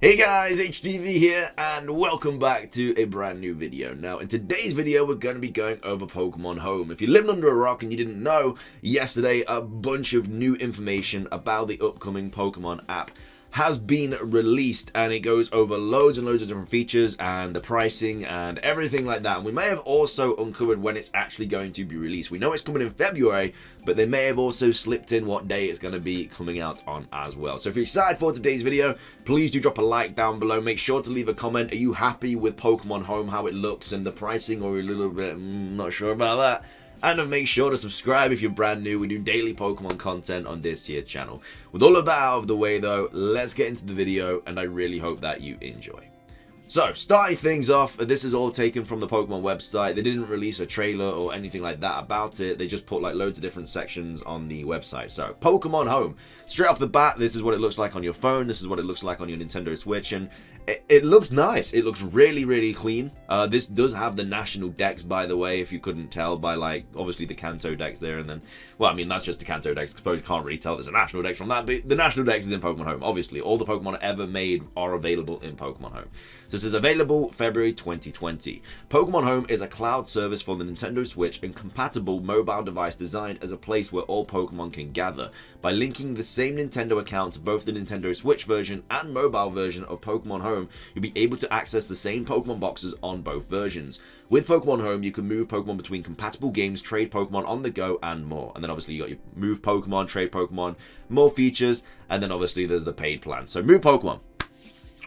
Hey guys, HDvee here, and welcome back to a brand new video. Now, in today's video, we're going to be going over Pokemon Home. If you're living under a rock and you didn't know, yesterday a bunch of new information about the upcoming Pokemon app has been released, and it goes over loads and loads of different features and the pricing and everything like that. And we may have also uncovered when it's actually going to be released. We know it's coming in February, but they may have also slipped in what day it's going to be coming out on as well. So if you're excited for today's video, please do drop a like down below. Make sure to leave a comment. Are you happy with Pokemon Home, how it looks and the pricing, or a little bit not sure about that? And make sure to subscribe if you're brand new. We do daily Pokemon content on this here channel. With all of that out of the way though, let's get into the video, and I really hope that you enjoy. So, starting things off, this is all taken from the Pokemon website. They didn't release a trailer or anything like that about it. They just put like loads of different sections on the website. So, Pokemon Home. Straight off the bat, this is what it looks like on your phone. This is what it looks like on your Nintendo Switch. And it looks nice. It looks really, really clean. This does have the national decks, by the way, if you couldn't tell by, like, obviously the Kanto decks there. And then, well, I mean, that's just the Kanto decks. I suppose you can't really tell there's a national decks from that. But the national decks is in Pokemon Home. Obviously, all the Pokemon ever made are available in Pokemon Home. So this is available February 2020. Pokemon Home is a cloud service for the Nintendo Switch and compatible mobile device designed as a place where all Pokemon can gather. By linking the same Nintendo account to both the Nintendo Switch version and mobile version of Pokemon Home, you'll be able to access the same Pokemon boxes on both versions. With Pokemon Home, you can move Pokemon between compatible games, trade Pokemon on the go, and more. And then obviously you got your move Pokemon, trade Pokemon, more features, and then obviously there's the paid plan. So move Pokemon.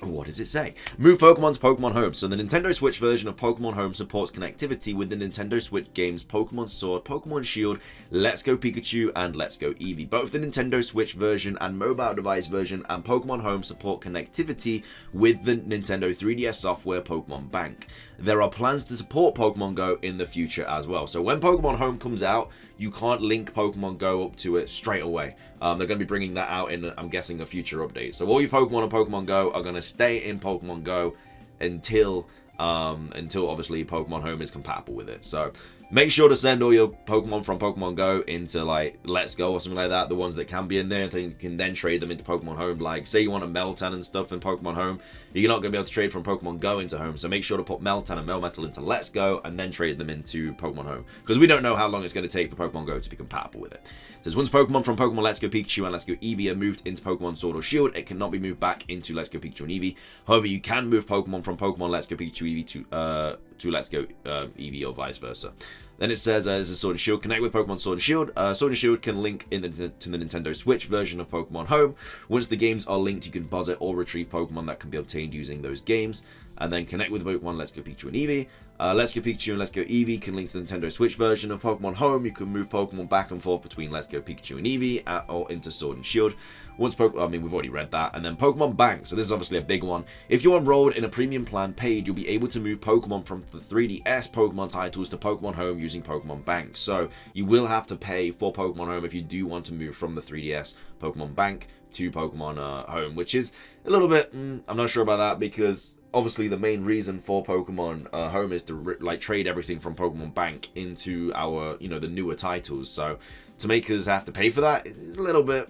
What does it say? Move Pokemon to Pokemon Home. So the Nintendo Switch version of Pokemon Home supports connectivity with the Nintendo Switch games Pokémon Sword, Pokémon Shield, Let's Go Pikachu, and Let's Go Eevee. Both the Nintendo Switch version and mobile device version and Pokemon Home support connectivity with the Nintendo 3DS software Pokémon Bank. There are plans to support Pokemon Go in the future as well. So when Pokemon Home comes out, you can't link Pokemon Go up to it straight away. They're going to be bringing that out in, I'm guessing, a future update. So all your Pokemon on Pokemon Go are going to stay in Pokemon Go until obviously Pokemon Home is compatible with it. So make sure to send all your Pokemon from Pokemon Go into like Let's Go or something like that, the ones that can be in there, and you can then trade them into Pokemon Home. Like say you want a Meltan and stuff in Pokemon Home, you're not going to be able to trade from Pokemon Go into Home, so make sure to put Meltan and Melmetal into Let's Go and then trade them into Pokemon Home, because we don't know how long it's going to take for Pokemon Go to be compatible with it. So once Pokemon from Pokemon Let's Go Pikachu and Let's Go Eevee are moved into Pokemon Sword or Shield, it cannot be moved back into Let's Go Pikachu and Eevee. However, you can move Pokemon from Pokemon Let's Go Pikachu Eevee to Let's Go Eevee or vice versa. Then it says, this is Sword and Shield. Connect with Pokemon Sword and Shield. Sword and Shield can link to the Nintendo Switch version of Pokemon Home. Once the games are linked, you can deposit or retrieve Pokemon that can be obtained using those games. And then connect with Pokemon Let's Go Pikachu and Eevee. Let's Go Pikachu and Let's Go Eevee can link to the Nintendo Switch version of Pokemon Home. You can move Pokemon back and forth between Let's Go Pikachu and Eevee or into Sword and Shield. Once I mean, we've already read that. And then Pokemon Bank. So this is obviously a big one. If you're enrolled in a premium plan paid, you'll be able to move Pokemon from the 3DS Pokemon titles to Pokemon Home using Pokemon Bank. So you will have to pay for Pokemon Home if you do want to move from the 3DS Pokemon Bank to Pokemon Home, which is a little bit, I'm not sure about that, because obviously the main reason for Pokemon Home is to trade everything from Pokemon Bank into our, the newer titles. So to make us have to pay for that is a little bit,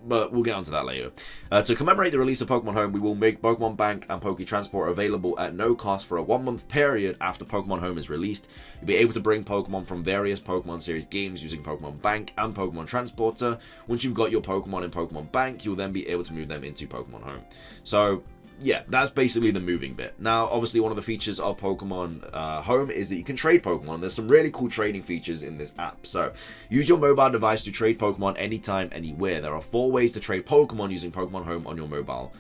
but we'll get onto that later. To commemorate the release of Pokemon Home, we will make Pokemon Bank and Poké Transport available at no cost for a 1-month period after Pokemon Home is released. You'll be able to bring Pokemon from various Pokemon series games using Pokemon Bank and Pokemon Transporter. Once you've got your Pokemon in Pokemon Bank, you'll then be able to move them into Pokemon Home. So yeah, that's basically the moving bit. Now, obviously, one of the features of Pokemon Home is that you can trade Pokemon. There's some really cool trading features in this app. So, use your mobile device to trade Pokemon anytime, anywhere. There are 4 ways to trade Pokemon using Pokemon Home on your mobile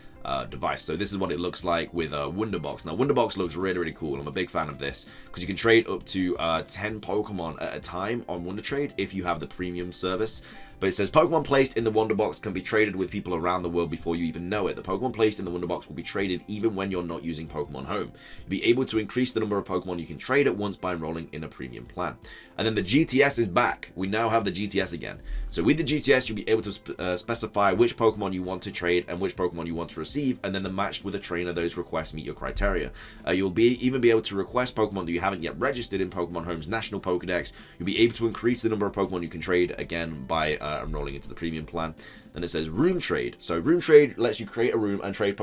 device. So this is what it looks like with Wonderbox. Now, Wonderbox looks really, really cool. I'm a big fan of this because you can trade up to 10 Pokemon at a time on Wonder Trade if you have the premium service. But it says Pokemon placed in the Wonder Box can be traded with people around the world before you even know it. The Pokemon placed in the Wonder Box will be traded even when you're not using Pokemon Home. You'll be able to increase the number of Pokemon you can trade at once by enrolling in a premium plan. And then the GTS is back. We now have the GTS again. So with the GTS, you'll be able to specify which Pokemon you want to trade and which Pokemon you want to receive, and then they're matched with a trainer. Those requests meet your criteria. You'll even be able to request Pokemon that you haven't yet registered in Pokemon Home's National Pokedex. You'll be able to increase the number of Pokemon you can trade again by enrolling into the premium plan. Then it says Room Trade. So Room Trade lets you create a room and trade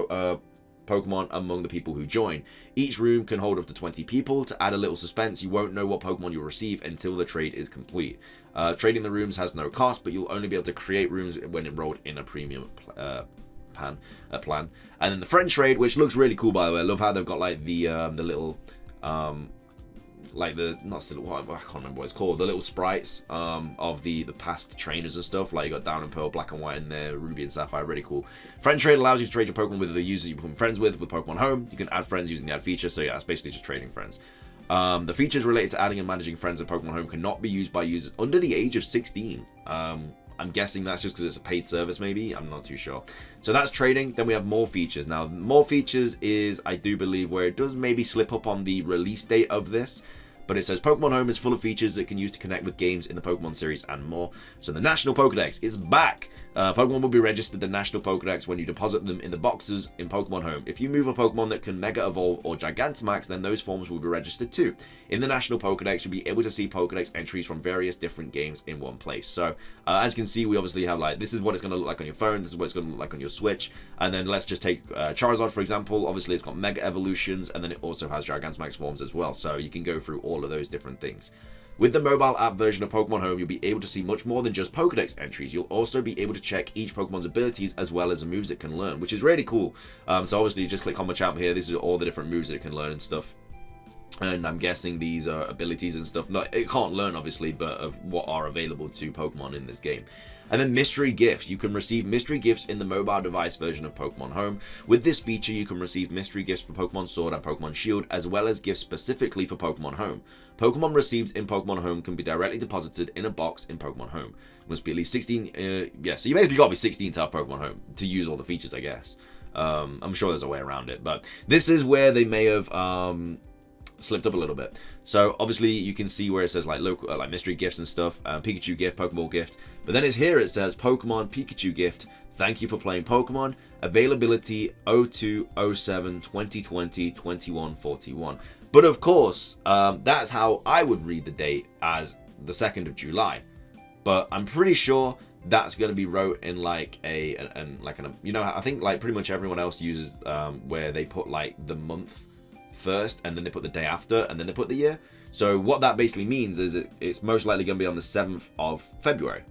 Pokemon among the people who join. Each room can hold up to 20 people. To add a little suspense, you won't know what Pokemon you'll receive until the trade is complete. Trading the rooms has no cost, but you'll only be able to create rooms when enrolled in a premium plan. And then the friend trade, which looks really cool, by the way. I love how they've got like the little like the I can't remember what it's called, the little sprites of the past trainers and stuff. Like you got Down and Pearl, Black and White in there, Ruby and Sapphire, really cool. Friend trade allows you to trade your Pokemon with the users you become friends with Pokemon Home. You can add friends using the add feature, so yeah, it's basically just trading friends. The features related to adding and managing friends in Pokemon Home cannot be used by users under the age of 16. I'm guessing that's just because it's a paid service, maybe. I'm not too sure. So that's trading. Then we have more features. Now, more features is, I do believe, where it does maybe slip up on the release date of this. But it says Pokemon Home is full of features that can use to connect with games in the Pokemon series and more. So the National Pokedex is back. Pokemon will be registered the National Pokedex when you deposit them in the boxes in Pokemon Home. If you move a Pokemon that can Mega Evolve or Gigantamax, then those forms will be registered too. In the National Pokedex, you'll be able to see Pokedex entries from various different games in one place. So as you can see, we obviously have like, this is what it's going to look like on your phone, this is what it's going to look like on your Switch. And then let's just take Charizard, for example. Obviously, it's got Mega Evolutions, and then it also has Gigantamax forms as well. So you can go through all of those different things. With the mobile app version of Pokemon Home, you'll be able to see much more than just Pokedex entries. You'll also be able to check each Pokemon's abilities as well as the moves it can learn, which is really cool. So obviously, you just click on my champ here. This is all the different moves that it can learn and stuff. And I'm guessing these are abilities and stuff. No, it can't learn, obviously, but of what are available to Pokemon in this game. And then mystery gifts. You can receive mystery gifts in the mobile device version of Pokemon Home. With this feature, you can receive mystery gifts for Pokemon Sword and Pokemon Shield, as well as gifts specifically for Pokemon Home. Pokemon received in Pokemon Home can be directly deposited in a box in Pokemon Home. Must be at least 16. Yeah, so you basically got to be 16 to have Pokemon Home to use all the features, I guess. I'm sure there's a way around it, but this is where they may have slipped up a little bit. So obviously you can see where it says like local like mystery gifts and stuff, Pikachu gift, Pokeball gift, but then it's here it says Pokemon Pikachu gift, thank you for playing Pokemon, availability 02/07/2020 But of course that's how I would read the date, as the 2nd of July, but I'm pretty sure that's going to be wrote in like you know, I think like pretty much everyone else uses where they put like the month first and then they put the day after and then they put the year. So what that basically means is it's most likely going to be on the 7th of February,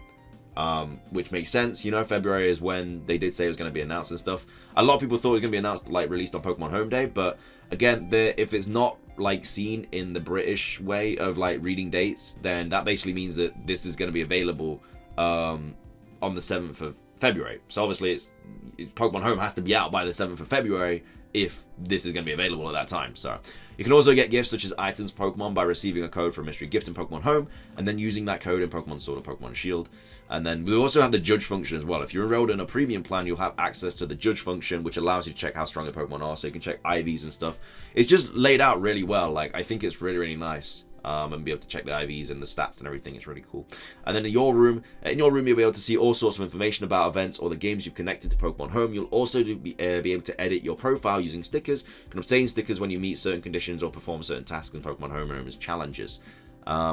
which makes sense. You know, February is when they did say it was going to be announced and stuff. A lot of people thought it was going to be announced like released on Pokemon Home Day, but again, if it's not like seen in the British way of like reading dates, then that basically means that this is going to be available on the 7th of February. So obviously Pokemon Home has to be out by the 7th of February if this is going to be available at that time. So you can also get gifts such as items Pokemon by receiving a code for a mystery gift in Pokemon Home and then using that code in Pokemon Sword or Pokemon Shield. And then we also have the judge function as well. If you're enrolled in a premium plan, you'll have access to the judge function, which allows you to check how strong the Pokemon are, so you can check IVs and stuff. It's just laid out really well. Like, I think it's really, really nice. And be able to check the IVs and the stats and everything. It's really cool. And then in your room you'll be able to see all sorts of information about events or the games you've connected to Pokemon Home. You'll also be able to edit your profile using stickers. You can obtain stickers when you meet certain conditions or perform certain tasks in Pokemon Home as challenges.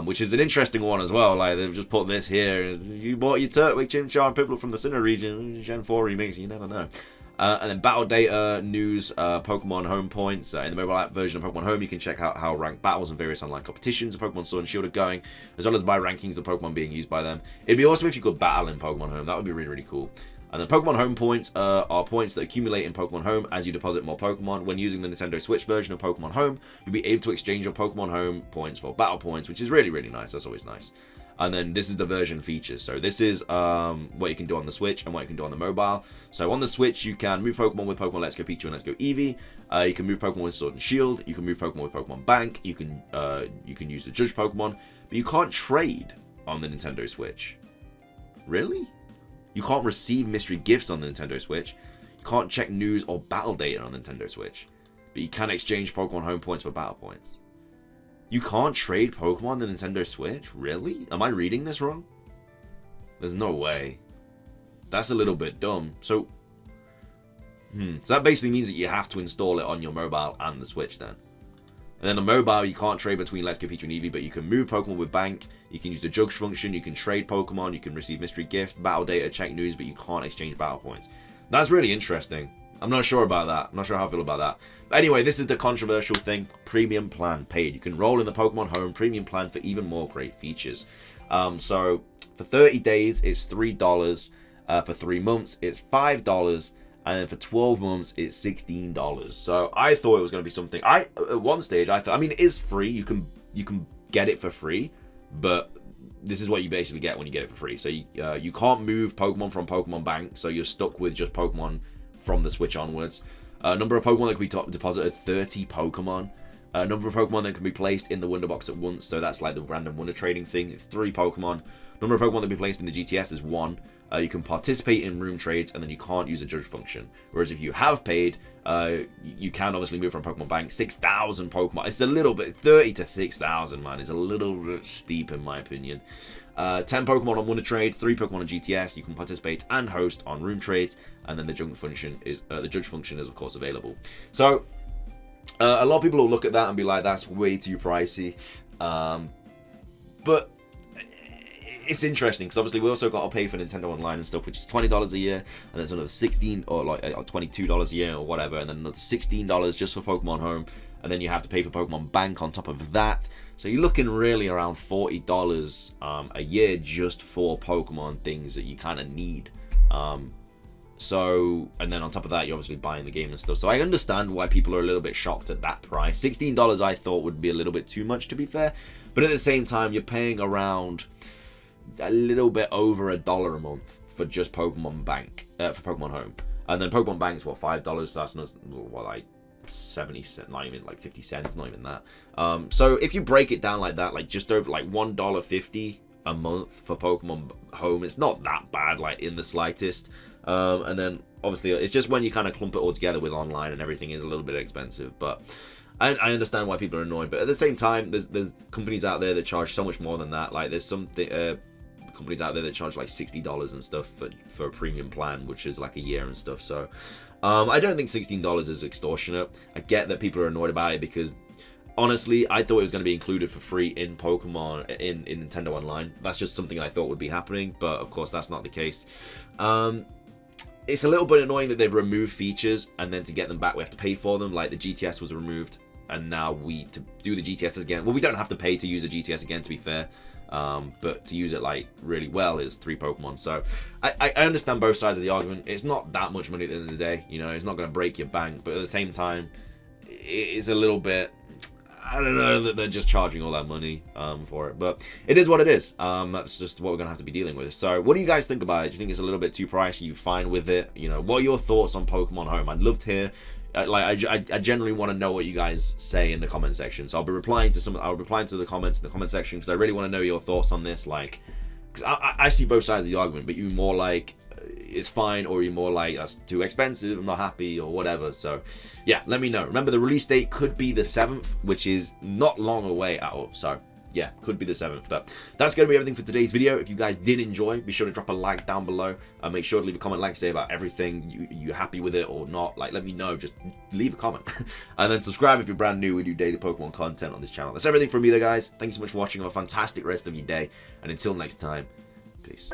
Which is an interesting one as well. Like, they've just put this here. You bought your Turtwig, Chimchar, and Piplup from the Sinnoh region. Gen 4 remix, you never know. And then battle data, news, Pokemon Home points. In the mobile app version of Pokemon Home, you can check out how ranked battles and various online competitions of Pokemon Sword and Shield are going, as well as by rankings of Pokemon being used by them. It'd be awesome if you could battle in Pokemon Home. That would be really, really cool. And then Pokemon Home points are points that accumulate in Pokemon Home as you deposit more Pokemon. When using the Nintendo Switch version of Pokemon Home, you'll be able to exchange your Pokemon Home points for battle points, which is really, really nice. That's always nice. And then this is the version features. So this is what you can do on the Switch and what you can do on the mobile. So on the Switch, you can move Pokemon with Pokemon Let's Go Pikachu and Let's Go Eevee. You can move Pokemon with Sword and Shield. You can move Pokemon with Pokemon Bank. You can use the Judge Pokemon, but you can't trade on the Nintendo Switch. Really? You can't receive mystery gifts on the Nintendo Switch. You can't check news or battle data on the Nintendo Switch, but you can exchange Pokemon Home points for battle points. You can't trade Pokemon on the Nintendo Switch? Really? Am I reading this wrong? There's no way. That's a little bit dumb. So that basically means that you have to install it on your mobile and the Switch then. And then on mobile, you can't trade between Let's Go Pikachu and Eevee, but you can move Pokemon with Bank, you can use the Judge function, you can trade Pokemon, you can receive mystery gift, battle data, check news, but you can't exchange battle points. That's really interesting. I'm not sure about that. I'm not sure how I feel about that. But anyway, this is the controversial thing. Premium plan paid. You can roll in the Pokemon Home premium plan for even more great features. So for 30 days, it's $3. For 3 months, it's $5. And then for 12 months, it's $16. So I thought it was going to be something. At one stage, I thought, I mean, it is free. You can get it for free, but this is what you basically get when you get it for free. So you can't move Pokemon from Pokemon Bank, so you're stuck with just Pokemon from the Switch onwards. Number of Pokemon that can be deposited, 30 Pokemon. Number of Pokemon that can be placed in the Wonder Box at once, so that's like the random Wonder Trading thing, 3 Pokemon. Number of Pokemon that can be placed in the GTS is 1. You can participate in room trades, and then you can't use a judge function. Whereas if you have paid, you can obviously move from Pokemon Bank. 6,000 Pokemon. It's a little bit, 30 to 6,000, man, is a little bit steep in my opinion. 10 Pokemon on Wonder Trade, 3 Pokemon on GTS. You can participate and host on room trades, and then the judge function is of course available. So a lot of people will look at that and be like, that's way too pricey. But it's interesting because obviously we also got to pay for Nintendo Online and stuff, which is $20 a year, and then it's another $16 or like $22 a year or whatever, and then another $16 just for Pokemon Home, and then you have to pay for Pokemon Bank on top of that. So you're looking really around $40 a year just for Pokemon things that you kind of need. So, and then on top of that, you're obviously buying the game and stuff. So I understand why people are a little bit shocked at that price. $16 I thought would be a little bit too much, to be fair, but at the same time, you're paying around a little bit over $1 a month for just Pokemon Bank, for Pokemon Home. And then Pokemon Bank is what, $5, so that's not, what, like 70 cents, not even like 50 cents, not even that. So if you break it down like that, like just over like $1.50 a month for Pokemon Home, it's not that bad, like in the slightest. And then obviously it's just when you kind of clump it all together with online and everything is a little bit expensive, but I understand why people are annoyed. But at the same time, there's companies out there that charge so much more than that. Like there's something companies out there that charge like $60 and stuff for a premium plan, which is like a year and stuff. So I don't think $16 is extortionate. I get that people are annoyed about it because honestly, I thought it was going to be included for free in Pokemon in Nintendo Online. That's just something I thought would be happening, but of course that's not the case. It's a little bit annoying that they've removed features, and then to get them back we have to pay for them. Like the GTS was removed, and now to do the GTS again, well, we don't have to pay to use a GTS again, to be fair. But to use it like really well is 3 Pokemon. So I understand both sides of the argument. It's not that much money at the end of the day, you know, it's not going to break your bank, but at the same time it's a little bit, I don't know, that they're just charging all that money for it, but it is what it is. That's just what we're gonna have to be dealing with. So what do you guys think about it? Do you think it's a little bit too pricey? Are you fine with it? You know, what are your thoughts on Pokemon Home? I'd love to hear. I generally want to know what you guys say in the comment section. So I'll be replying to the comments in the comment section because I really want to know your thoughts on this. Like, because I see both sides of the argument, but you more like it's fine, or you're more like that's too expensive, I'm not happy, or whatever. So yeah, let me know. Remember, the release date could be the 7th, which is not long away at all. So yeah, could be the 7th. But that's going to be everything for today's video. If you guys did enjoy, be sure to drop a like down below. Make sure to leave a comment, like, say about everything. You happy with it or not? Like, let me know. Just leave a comment. And then subscribe if you're brand new. We do daily Pokemon content on this channel. That's everything from me there, guys. Thanks so much for watching. Have a fantastic rest of your day. And until next time, peace.